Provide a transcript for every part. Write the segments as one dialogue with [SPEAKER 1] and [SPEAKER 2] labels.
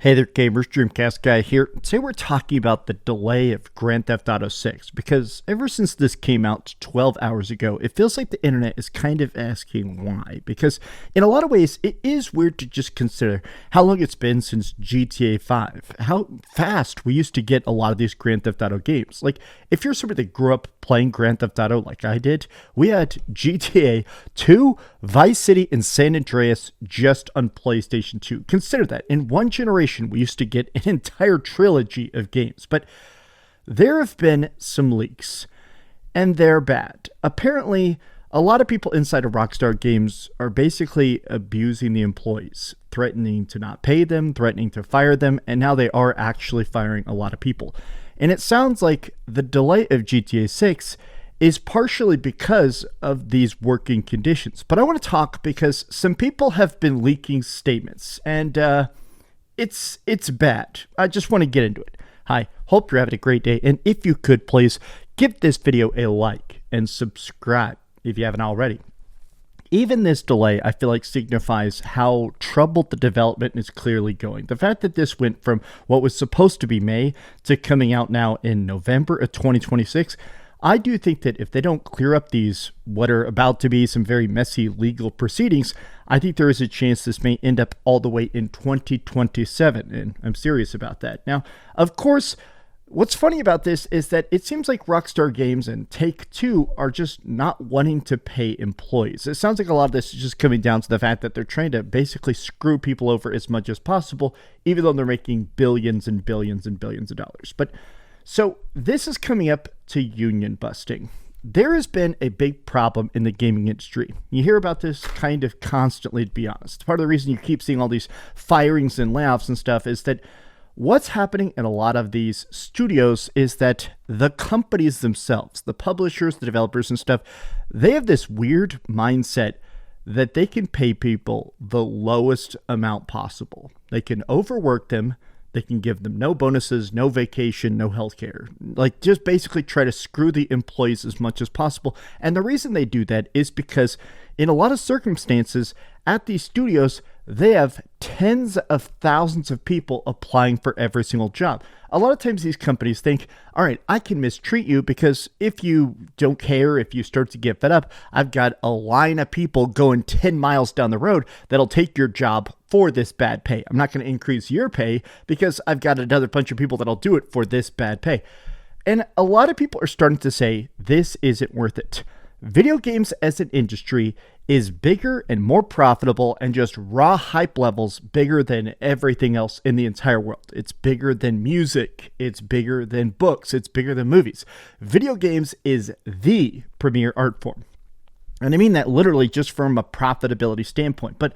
[SPEAKER 1] Hey there gamers, DreamcastGuy here. Today we're talking about the delay of Grand Theft Auto 6 because ever since this came out 12 hours ago, it feels like the internet is kind of asking why. Because in a lot of ways, it is weird to just consider how long it's been since GTA 5. How fast we used to get a lot of these Grand Theft Auto games. Like, if you're somebody that grew up playing Grand Theft Auto like I did, we had GTA 2, Vice City, and San Andreas just on PlayStation 2. Consider that. In one generation, we used to get an entire trilogy of games, but there have been some leaks, and they're bad. Apparently, a lot of people inside of Rockstar Games are basically abusing the employees, threatening to not pay them, threatening to fire them, and now they are actually firing a lot of people. And it sounds like the delay of GTA 6 is partially because of these working conditions. But I want to talk because some people have been leaking statements, and it's bad. I just want to get into it. Hi, hope you're having a great day, and if you could, please give this video a like and subscribe if you haven't already. Even this delay, I feel like, signifies how troubled the development is clearly going. The fact that this went from what was supposed to be May to coming out now in November of 2026, I do think that if they don't clear up these, what are about to be some very messy legal proceedings, I think there is a chance this may end up all the way in 2027, and I'm serious about that. Now, of course, what's funny about this is that it seems like Rockstar Games and Take-Two are just not wanting to pay employees. It sounds like a lot of this is just coming down to the fact that they're trying to basically screw people over as much as possible, even though they're making billions and billions and billions of dollars. But so this is coming up to union busting. There has been a big problem in the gaming industry. You hear about this kind of constantly, to be honest. Part of the reason you keep seeing all these firings and layoffs and stuff is that what's happening in a lot of these studios is that the companies themselves, the publishers, the developers and stuff, they have this weird mindset that they can pay people the lowest amount possible. They can overwork them. They can give them no bonuses, no vacation, no healthcare. Like, just basically try to screw the employees as much as possible. And the reason they do that is because in a lot of circumstances at these studios, they have tens of thousands of people applying for every single job. A lot of times these companies think, all right, I can mistreat you because if you don't care, if you start to get fed up, I've got a line of people going 10 miles down the road that'll take your job for this bad pay. I'm not going to increase your pay because I've got another bunch of people that'll do it for this bad pay. And a lot of people are starting to say this isn't worth it. Video games as an industry is bigger and more profitable and just raw hype levels bigger than everything else in the entire world. It's bigger than music. It's bigger than books. It's bigger than movies. Video games is the premier art form. And I mean that literally just from a profitability standpoint. But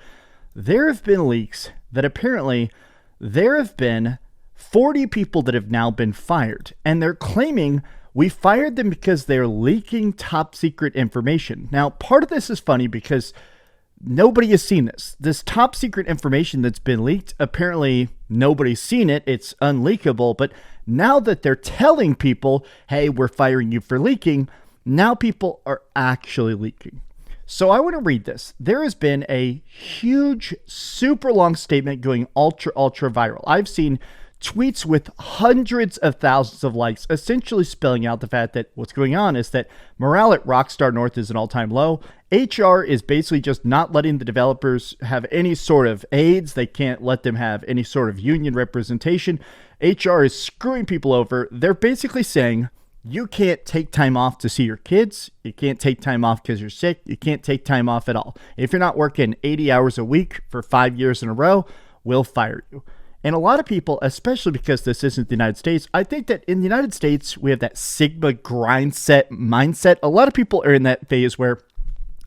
[SPEAKER 1] there have been leaks that apparently there have been 40 people that have now been fired. And they're claiming we fired them because they're leaking top secret information. Now, part of this is funny because nobody has seen this. This top secret information that's been leaked, apparently nobody's seen it. It's unleakable. But now that they're telling people, hey, we're firing you for leaking, now people are actually leaking. So I want to read this. There has been a huge, super long statement going ultra viral. I've seen tweets with hundreds of thousands of likes, essentially spelling out the fact that what's going on is that morale at Rockstar North is an all-time low. HR is basically just not letting the developers have any sort of aids. They can't let them have any sort of union representation. HR is screwing people over. They're basically saying, you can't take time off to see your kids. You can't take time off because you're sick. You can't take time off at all. If you're not working 80 hours a week for 5 years in a row, we'll fire you. And a lot of people, especially because this isn't the United States, I think that in the United States, we have that Sigma grind set mindset. A lot of people are in that phase where,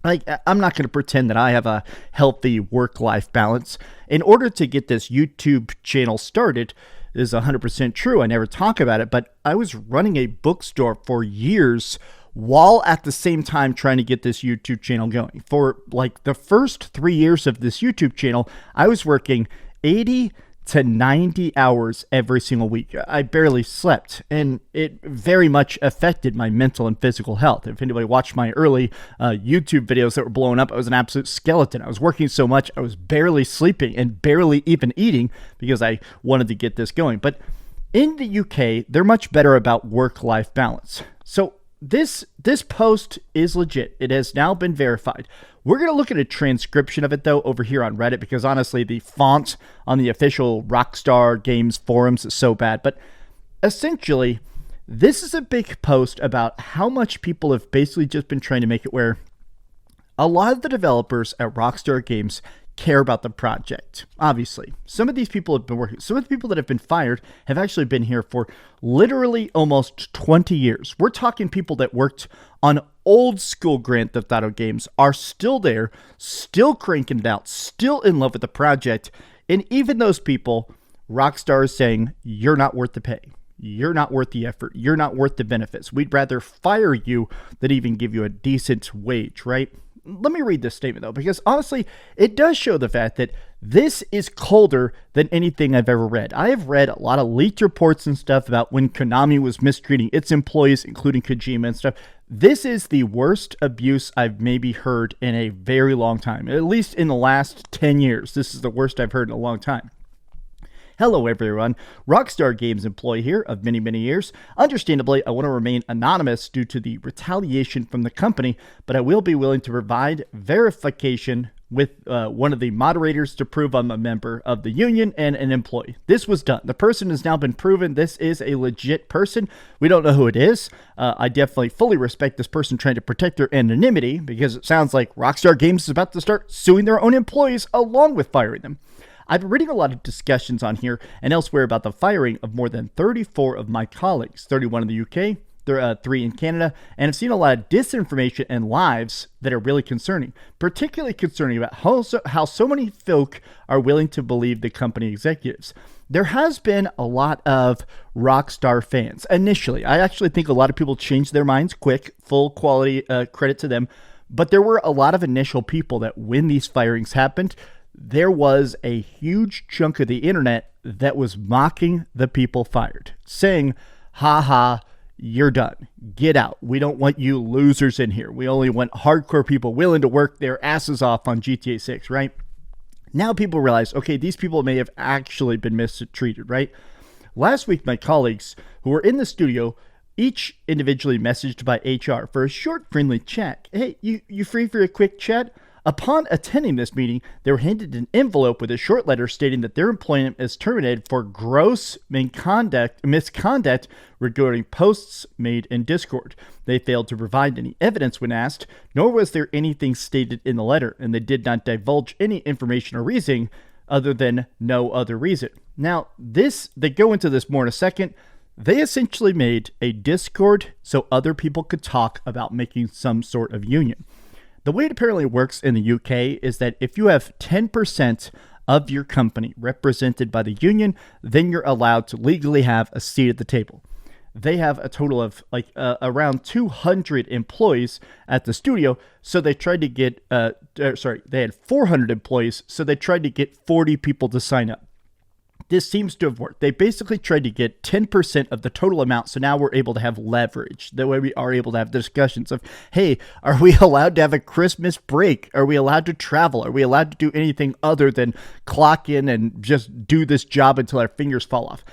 [SPEAKER 1] like, I'm not going to pretend that I have a healthy work-life balance. In order to get this YouTube channel started, this is 100% true. I never talk about it, but I was running a bookstore for years while at the same time trying to get this YouTube channel going. For like the first 3 years of this YouTube channel, I was working 80 to 90 hours every single week. I barely slept, and it very much affected my mental and physical health. If anybody watched my early YouTube videos that were blowing up, I was an absolute skeleton. I was working so much, I was barely sleeping and barely even eating because I wanted to get this going. But in the UK, they're much better about work-life balance. So this post is legit. It has now been verified. We're going to look at a transcription of it, though, over here on Reddit, because honestly, the font on the official Rockstar Games forums is so bad. But essentially, this is a big post about how much people have basically just been trying to make it where a lot of the developers at Rockstar Games care about the project. Obviously, some of these people have been working. Some of the people that have been fired have actually been here for literally almost 20 years. We're talking people that worked on old school Grand Theft Auto games, are still there, still cranking it out, still in love with the project. And even those people, Rockstar is saying, you're not worth the pay. You're not worth the effort. You're not worth the benefits. We'd rather fire you than even give you a decent wage, right? Let me read this statement, though, because honestly, it does show the fact that this is colder than anything I've ever read. I have read a lot of leaked reports and stuff about when Konami was mistreating its employees, including Kojima and stuff. This is the worst abuse I've maybe heard in a very long time. At least in the last 10 years. This is the worst I've heard in a long time. Hello everyone, Rockstar Games employee here of many, many years. Understandably, I want to remain anonymous due to the retaliation from the company, but I will be willing to provide verification with one of the moderators to prove I'm a member of the union and an employee. This was done. The person has now been proven. This is a legit person. We don't know who it is. I definitely fully respect this person trying to protect their anonymity because it sounds like Rockstar Games is about to start suing their own employees along with firing them. I've been reading a lot of discussions on here and elsewhere about the firing of more than 34 of my colleagues, 31 in the UK, 3 in Canada, and I've seen a lot of disinformation and lies that are really concerning, particularly concerning about how so many folk are willing to believe the company executives. There has been a lot of Rockstar fans. Initially, I actually think a lot of people changed their minds quick, full quality credit to them, but there were a lot of initial people that when these firings happened, there was a huge chunk of the internet that was mocking the people fired, saying, ha ha, you're done. Get out. We don't want you losers in here. We only want hardcore people willing to work their asses off on GTA 6, right? Now people realize, okay, these people may have actually been mistreated, right? Last week, my colleagues who were in the studio, each individually messaged by HR for a short, friendly chat. Hey, you free for a quick chat? Upon attending this meeting, they were handed an envelope with a short letter stating that their employment is terminated for gross misconduct regarding posts made in Discord. They failed to provide any evidence when asked, nor was there anything stated in the letter, and they did not divulge any information or reasoning other than no other reason. Now, they go into this more in a second. They essentially made a Discord so other people could talk about making some sort of union. The way it apparently works in the UK is that if you have 10% of your company represented by the union, then you're allowed to legally have a seat at the table. They have a total of around 200 employees at the studio, so they tried to get, they had 400 employees, so they tried to get 40 people to sign up. This seems to have worked. They basically tried to get 10% of the total amount, so now we're able to have leverage. That way we are able to have discussions of, hey, are we allowed to have a Christmas break? Are we allowed to travel? Are we allowed to do anything other than clock in and just do this job until our fingers fall off?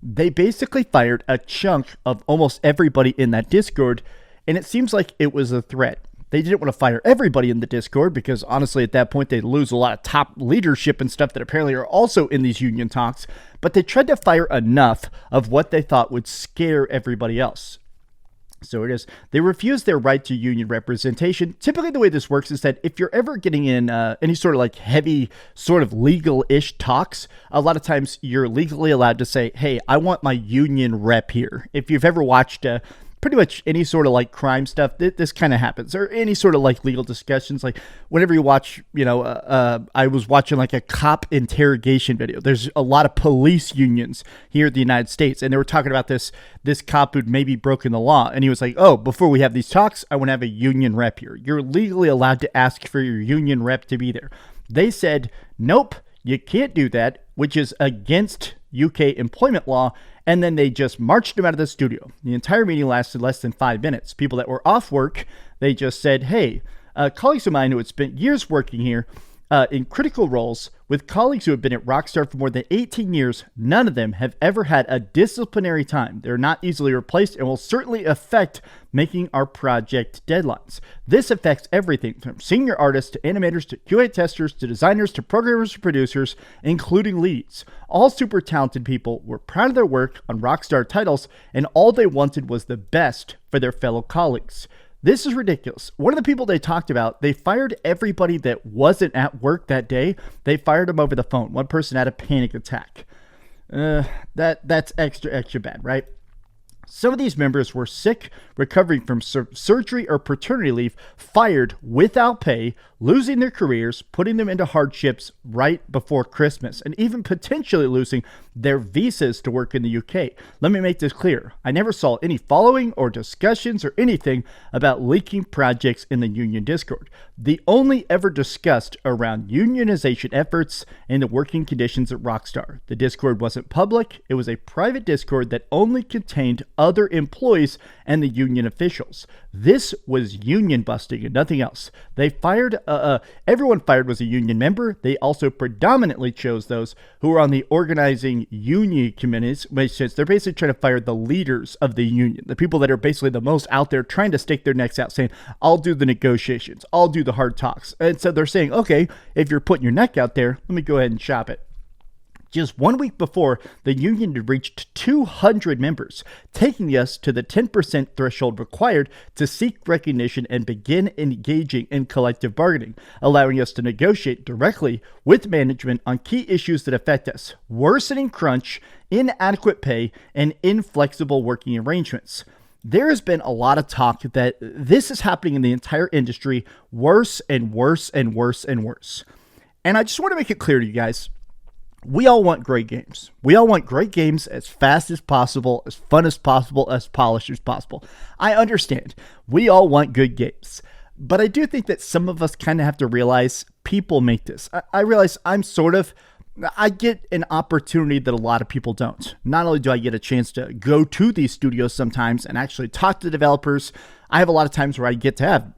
[SPEAKER 1] They basically fired a chunk of almost everybody in that Discord, and it seems like it was a threat. They didn't want to fire everybody in the Discord because honestly, at that point, they'd lose a lot of top leadership and stuff that apparently are also in these union talks. But they tried to fire enough of what they thought would scare everybody else. So it is. They refused their right to union representation. Typically, the way this works is that if you're ever getting in any sort of like heavy sort of legal-ish talks, a lot of times you're legally allowed to say, hey, I want my union rep here. If you've ever watched pretty much any sort of like crime stuff, this kind of happens, or any sort of like legal discussions. Like whenever you watch, I was watching like a cop interrogation video. There's a lot of police unions here in the United States, and they were talking about this cop who'd maybe broken the law, and he was like, oh, before we have these talks, I want to have a union rep here. You're legally allowed to ask for your union rep to be there. They said, nope, you can't do that, which is against UK employment law. And then they just marched him out of the studio. The entire meeting lasted less than 5 minutes. People that were off work, they just said, hey, colleagues of mine who had spent years working here in critical roles with colleagues who have been at Rockstar for more than 18 years, none of them have ever had a disciplinary time. They're not easily replaced and will certainly affect making our project deadlines. This affects everything from senior artists to animators to QA testers to designers to programmers to producers, including leads. All super talented people were proud of their work on Rockstar titles, and all they wanted was the best for their fellow colleagues. This is ridiculous. One of the people they talked about, they fired everybody that wasn't at work that day. They fired them over the phone. One person had a panic attack. That's extra bad, right? Some of these members were sick, recovering from surgery or paternity leave, fired without pay, losing their careers, putting them into hardships right before Christmas, and even potentially losing their visas to work in the UK. Let me make this clear. I never saw any following or discussions or anything about leaking projects in the union Discord. The only ever discussed around unionization efforts and the working conditions at Rockstar. The Discord wasn't public. It was a private Discord that only contained other employees and the union officials. This was union busting and nothing else. They fired, everyone fired was a union member. They also predominantly chose those who were on the organizing union committees, which is they're basically trying to fire the leaders of the union, the people that are basically the most out there trying to stake their necks out, saying, I'll do the negotiations, I'll do the hard talks. And so they're saying, okay, if you're putting your neck out there, let me go ahead and chop it. Just 1 week before, the union had reached 200 members, taking us to the 10% threshold required to seek recognition and begin engaging in collective bargaining, allowing us to negotiate directly with management on key issues that affect us: worsening crunch, inadequate pay, and inflexible working arrangements. There has been a lot of talk that this is happening in the entire industry, worse and worse and worse and worse. And I just want to make it clear to you guys, we all want great games. We all want great games as fast as possible, as fun as possible, as polished as possible. I understand. We all want good games. But I do think that some of us kind of have to realize people make this. I realize I get an opportunity that a lot of people don't. Not only do I get a chance to go to these studios sometimes and actually talk to the developers, I have a lot of times where I get to have,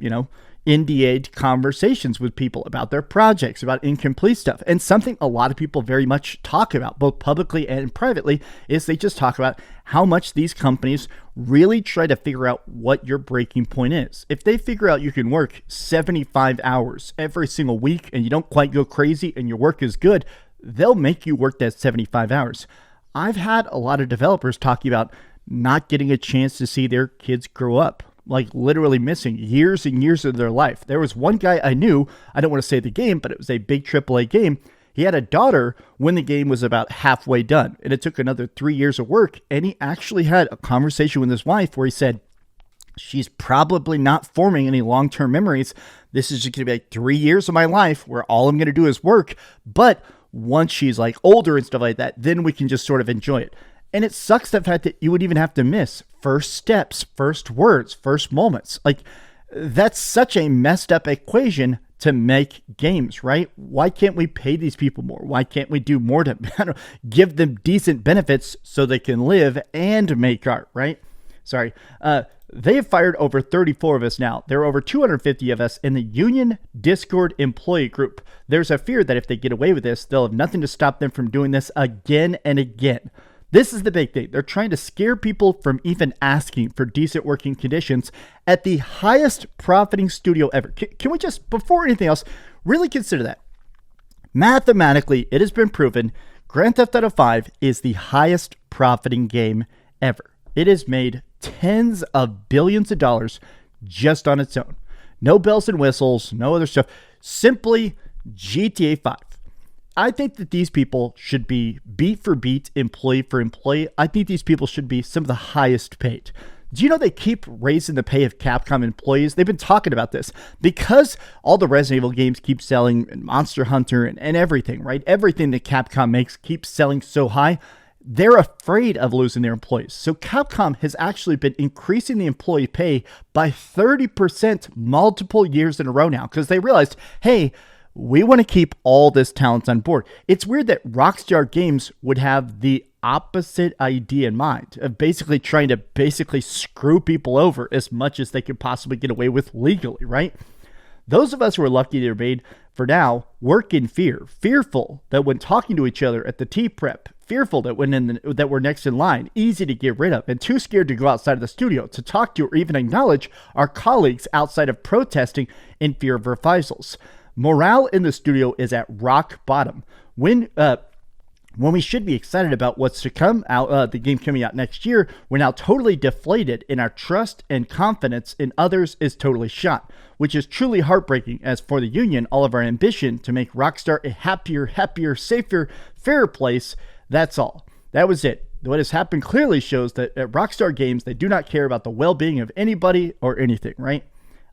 [SPEAKER 1] NDA'd conversations with people about their projects, about incomplete stuff. And something a lot of people very much talk about, both publicly and privately, is they just talk about how much these companies really try to figure out what your breaking point is. If they figure out you can work 75 hours every single week and you don't quite go crazy and your work is good, they'll make you work that 75 hours. I've had a lot of developers talking about not getting a chance to see their kids grow up. Like literally missing years and years of their life. There was one guy I knew, I don't want to say the game, but it was a big AAA game. He had a daughter when the game was about halfway done, and it took another 3 years of work. And he actually had a conversation with his wife where he said, she's probably not forming any long-term memories. This is just going to be like 3 years of my life where all I'm going to do is work. But once she's like older and stuff like that, then we can just sort of enjoy it. And it sucks the fact that you would even have to miss first steps, first words, first moments. Like, that's such a messed up equation to make games, right? Why can't we pay these people more? Why can't we do more to give them decent benefits so they can live and make art, right? Sorry. They have fired over 34 of us now. There are over 250 of us in the union Discord employee group. There's a fear that if they get away with this, they'll have nothing to stop them from doing this again and again. This is the big thing. They're trying to scare people from even asking for decent working conditions at the highest profiting studio ever. Can we just, before anything else, really consider that? Mathematically, it has been proven Grand Theft Auto 5 is the highest profiting game ever. It has made tens of billions of dollars just on its own. No bells and whistles, no other stuff. Simply GTA 5. I think that these people should be beat for beat, employee for employee. I think these people should be some of the highest paid. Do you know they keep raising the pay of Capcom employees? They've been talking about this because all the Resident Evil games keep selling, and Monster Hunter and everything, right? Everything that Capcom makes keeps selling so high. They're afraid of losing their employees. So Capcom has actually been increasing the employee pay by 30% multiple years in a row now because they realized, hey, we want to keep all this talent on board. It's weird that Rockstar Games would have the opposite idea in mind of basically trying to screw people over as much as they could possibly get away with legally, right? Those of us who are lucky to be made for now work in fear, fearful that when talking to each other at the tea prep, fearful that that we're next in line, easy to get rid of, and too scared to go outside of the studio to talk to or even acknowledge our colleagues outside of protesting in fear of reprisals. Morale in the studio is at rock bottom. When we should be excited about what's to come out, the game coming out next year, we're now totally deflated, and our trust and confidence in others is totally shot, which is truly heartbreaking. As for the union, all of our ambition to make Rockstar a happier, safer, fairer place, that's all. That was it. What has happened clearly shows that at Rockstar Games, they do not care about the well-being of anybody or anything, right?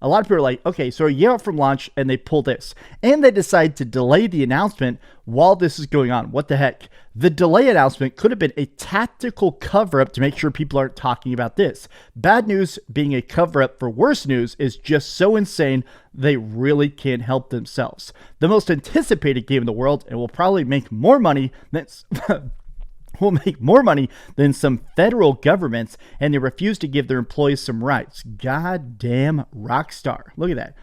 [SPEAKER 1] A lot of people are like, okay, so a year out from launch and they pull this. And they decide to delay the announcement while this is going on. What the heck? The delay announcement could have been a tactical cover-up to make sure people aren't talking about this. Bad news being a cover-up for worse news is just so insane, they really can't help themselves. The most anticipated game in the world, and will probably make more money than... will make more money than some federal governments, and they refuse to give their employees some rights. Goddamn Rockstar. Look at that.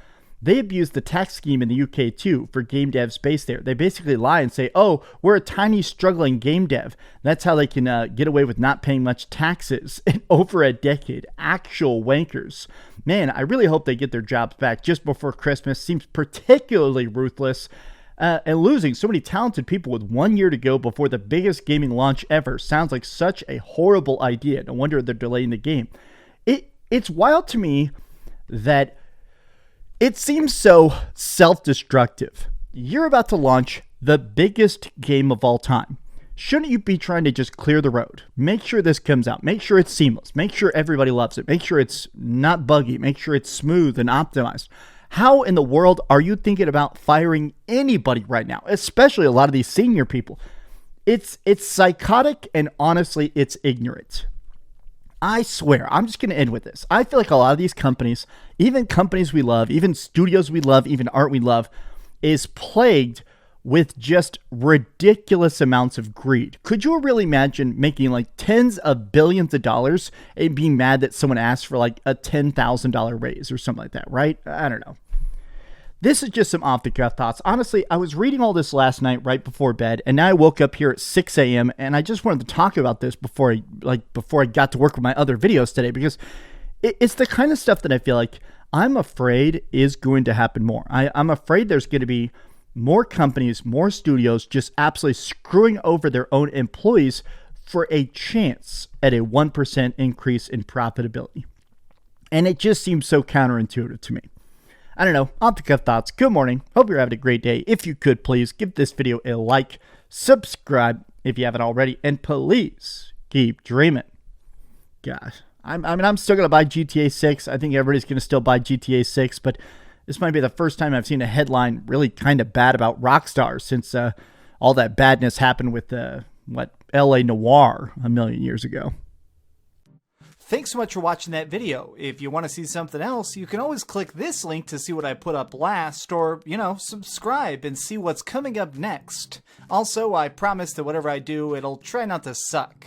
[SPEAKER 1] They abuse the tax scheme in the UK too for game devs based there. They basically lie and say, oh, we're a tiny struggling game dev. That's how they can get away with not paying much taxes in over a decade. Actual wankers. Man, I really hope they get their jobs back just before Christmas. Seems particularly ruthless. And losing so many talented people with 1 year to go before the biggest gaming launch ever sounds like such a horrible idea. No wonder they're delaying the game. It's wild to me that it seems so self-destructive. You're about to launch the biggest game of all time. Shouldn't you be trying to just clear the road? Make sure this comes out. Make sure it's seamless. Make sure everybody loves it. Make sure it's not buggy. Make sure it's smooth and optimized. How in the world are you thinking about firing anybody right now, especially a lot of these senior people? It's psychotic, and honestly, it's ignorant. I swear, I'm just going to end with this. I feel like a lot of these companies, even companies we love, even studios we love, even art we love, is plagued with just ridiculous amounts of greed. Could you really imagine making like tens of billions of dollars and being mad that someone asked for like a $10,000 raise or something like that, right? I don't know. This is just some off-the-cuff thoughts. Honestly, I was reading all this last night right before bed, and now I woke up here at 6 a.m. and I just wanted to talk about this before I got to work with my other videos today, because it's the kind of stuff that I feel like I'm afraid is going to happen more. I'm afraid there's going to be more companies, more studios just absolutely screwing over their own employees for a chance at a 1% increase in profitability. And it just seems so counterintuitive to me. I don't know. Off-the-cuff thoughts. Good morning. Hope you're having a great day. If you could, please give this video a like, subscribe if you haven't already, and please keep dreaming. Gosh, I'm still going to buy GTA 6. I think everybody's going to still buy GTA 6, but this might be the first time I've seen a headline really kind of bad about Rockstar since all that badness happened with LA Noire a million years ago.
[SPEAKER 2] Thanks so much for watching that video. If you want to see something else, you can always click this link to see what I put up last, or, subscribe and see what's coming up next. Also, I promise that whatever I do, it'll try not to suck.